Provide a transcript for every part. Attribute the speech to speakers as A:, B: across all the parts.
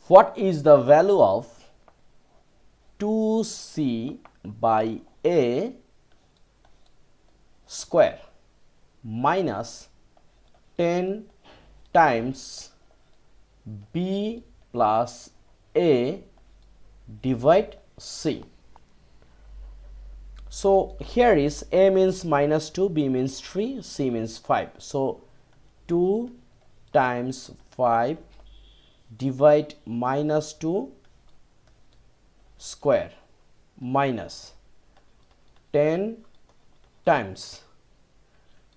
A: What is the value of 2c by a square minus 10 times b plus a divide c? So here is a means minus 2, b means 3, c means 5. So 2 times 5 divide minus 2 square minus 10 times,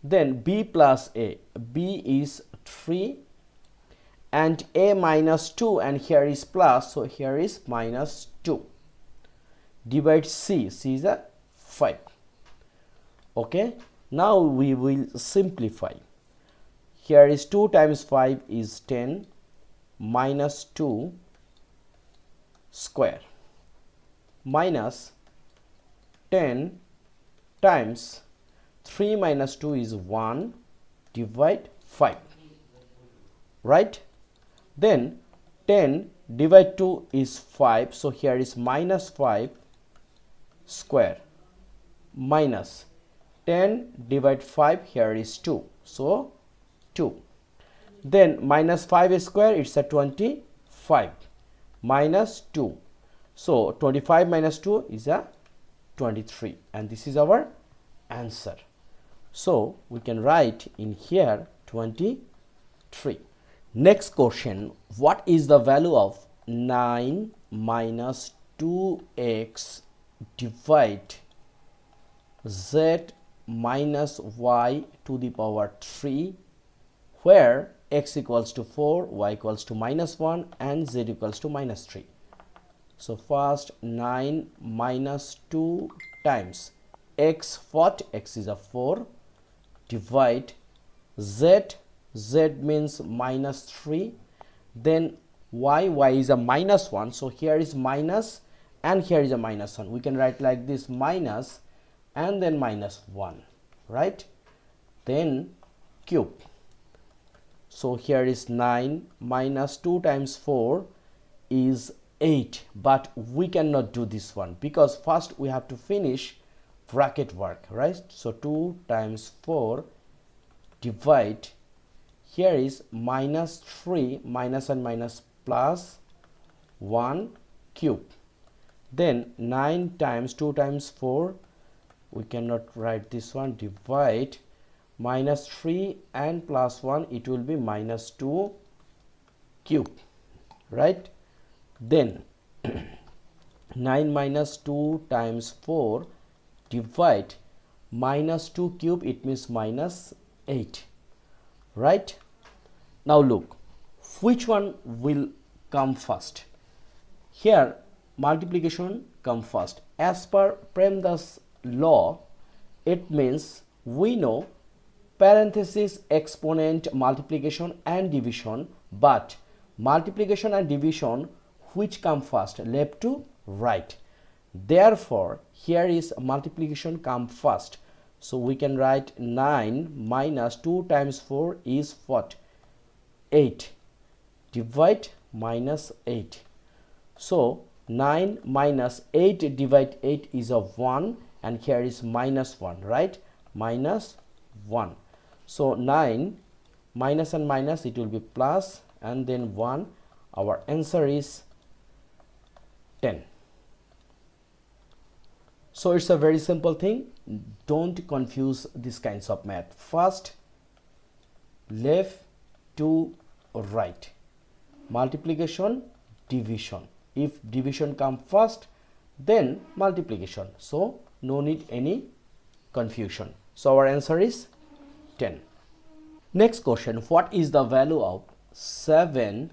A: then b plus a, b is 3 and a minus 2, and here is plus, so here is minus 2, divide c, c is a 5. Okay, now we will simplify. Here is 2 times 5 is 10 minus 2 square minus 10 times 3 minus 2 is 1 divide 5, right? Then 10 divide 2 is 5, so here is minus 5 square minus 10 divide 5, here is 2, so 2. Then minus 5 square, it's a 25 minus 2, so 25 minus 2 is a 23, and this is our answer. So we can write in here 23. Next question, what is the value of 9 minus 2x divide z minus y to the power 3, where x equals to 4, y equals to minus 1 and z equals to minus 3. So first 9 minus 2 times x, what? X is a 4, divide z, z means minus 3, then y, y is a minus 1, so here is minus and here is a minus 1. We can write like this, minus and then minus 1, right? Then cube. So here is 9 minus 2 times 4 is 8, but we cannot do this one because first we have to finish bracket work, right? So 2 times 4 divide, here is minus 3, minus and minus plus 1 cube. Then 9 times 2 times 4, we cannot write this one, divide minus 3 and plus 1, it will be minus 2 cube, right? Then 9 minus 2 times 4 divide minus 2 cube, it means minus 8, right? Now look, which one will come first? Here multiplication come first. As per PEMDAS law, it means we know parenthesis, exponent, multiplication and division, but multiplication and division which come first, left to right. Therefore here is multiplication come first, so we can write 9 minus 2 times 4 is what? 8, divide minus 8. So 9 minus 8 divide 8 is a 1, and here is minus 1, right? Minus 1. So 9 minus and minus, it will be plus and then 1. Our answer is 10. So it's a very simple thing. Don't confuse these kinds of math. First, left to right. Multiplication, division. If division come first, then multiplication. So no need any confusion. So our answer is 10. Next question, what is the value of 7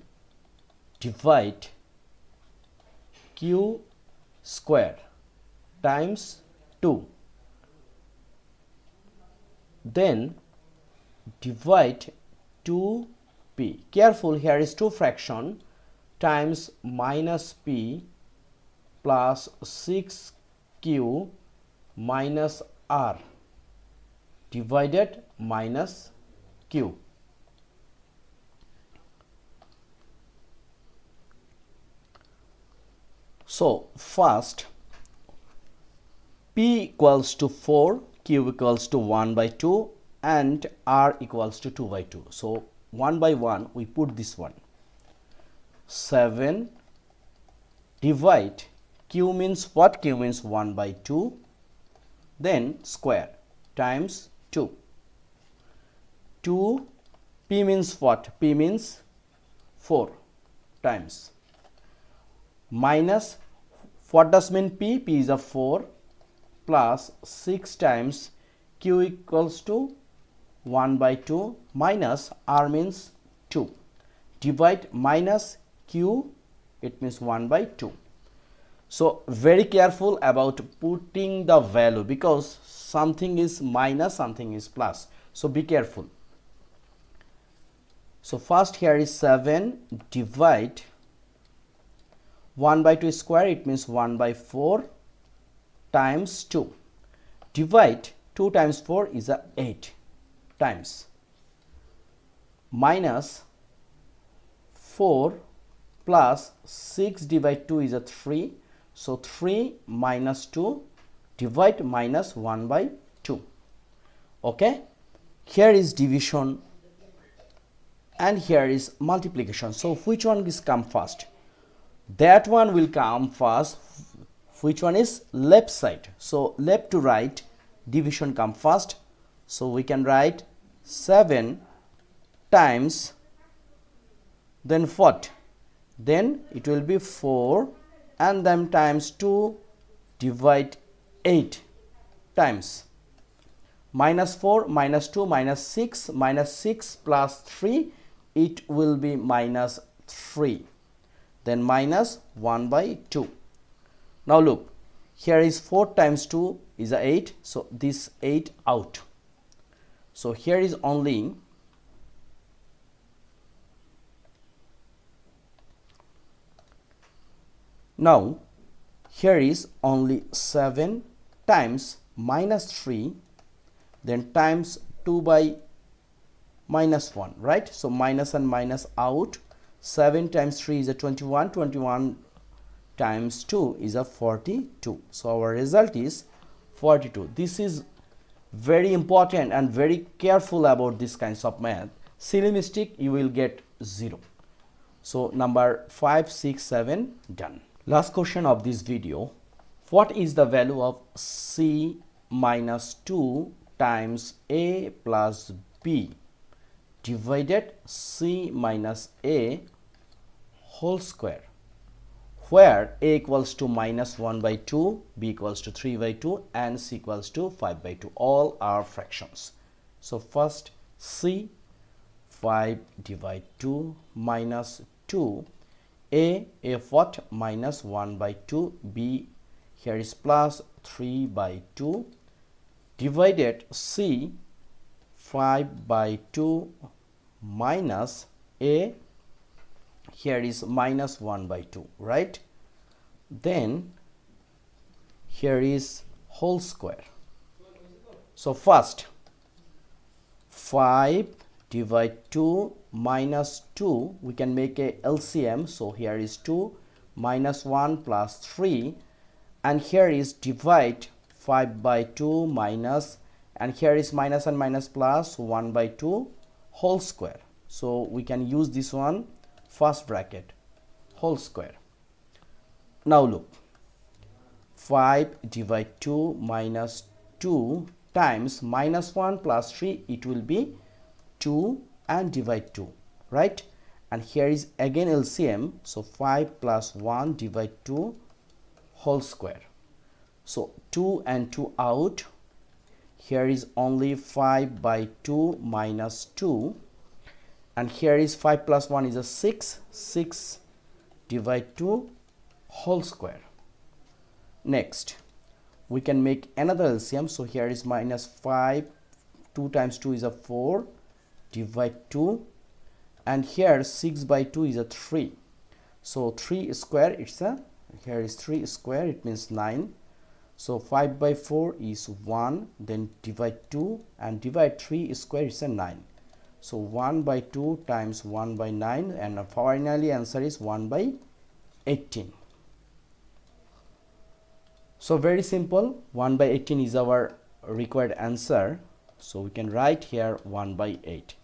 A: divide q square times 2, then divide 2p. Careful, here is 2 fraction, times minus p plus 6q minus r divided minus q. So first, P equals to 4, Q equals to 1 by 2 and R equals to 2 by 2. So one by one we put this one. 7 divide, Q means what? Q means 1 by 2, then square times 2. 2, P means what? P means 4 times minus, what does mean P? P is a 4 plus 6 times Q equals to 1 by 2 minus R means 2, divide minus Q, it means 1 by 2. So very careful about putting the value, because something is minus, something is plus, so be careful. So first here is 7 divide 1 by 2 square, it means 1 by 4 times 2, divide 2 times 4 is a 8 times minus 4 plus 6 divide 2 is a 3, so 3 minus 2 divide minus 1 by 2. Okay, here is division and here is multiplication. So which one is come first? That one will come first. Which one is left side? So left to right division come first. So we can write 7 times, then what? Then it will be 4 and then times 2 divide 8 times minus 4 minus 2 minus 6 plus 3, it will be minus 3, then minus 1 by 2. Now look, here is 4 times 2 is a 8, so this 8 out. So here is only now here is only 7 times minus 3, then times 2 by minus 1, right? So minus and minus out. 7 times 3 is a 21, 21 times 2 is a 42. So our result is 42. This is very important and very careful about this kinds of math. Silly mistake, you will get 0. So number 5, 6, 7 done. Last question of this video. What is the value of C minus 2 times A plus B divided C minus A whole square, where A equals to minus 1 by 2, B equals to 3 by 2 and C equals to 5 by 2. All are fractions. So first C, 5 divide 2 minus 2, A what? Minus 1 by 2, B here is plus 3 by 2, divided C, 5 by 2 minus A, here is minus 1 by 2, right? Then here is whole square. So first 5 divide 2 minus 2, we can make a LCM. So here is 2 minus 1 plus 3, and here is divide 5 by 2 minus, and here is minus and minus plus 1 by 2 whole square. So we can use this one, first bracket whole square. Now look, 5 divide 2 minus 2 times minus 1 plus 3, it will be 2 and divide 2, right? And here is again LCM. So 5 plus 1 divide 2 whole square. So 2 and 2 out. Here is only 5 by 2 minus 2, and here is 5 plus 1 is a 6, 6 divide 2 whole square. Next we can make another LCM. So here is minus 5, 2 times 2 is a 4, divide 2, and here 6 by 2 is a 3. So 3 square, it's a, here is 3 square, it means 9. So 5 by 4 is 1, then divide 2 and divide 3 square, is a 9. So 1 by 2 times 1 by 9, and finally answer is 1 by 18. So very simple, 1 by 18 is our required answer, so we can write here 1 by 8.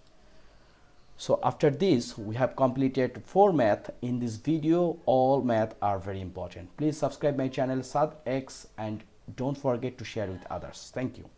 A: So after this we have completed 4 math in this video. All math are very important. Please subscribe my channel SaadX and don't forget to share with others. Thank you.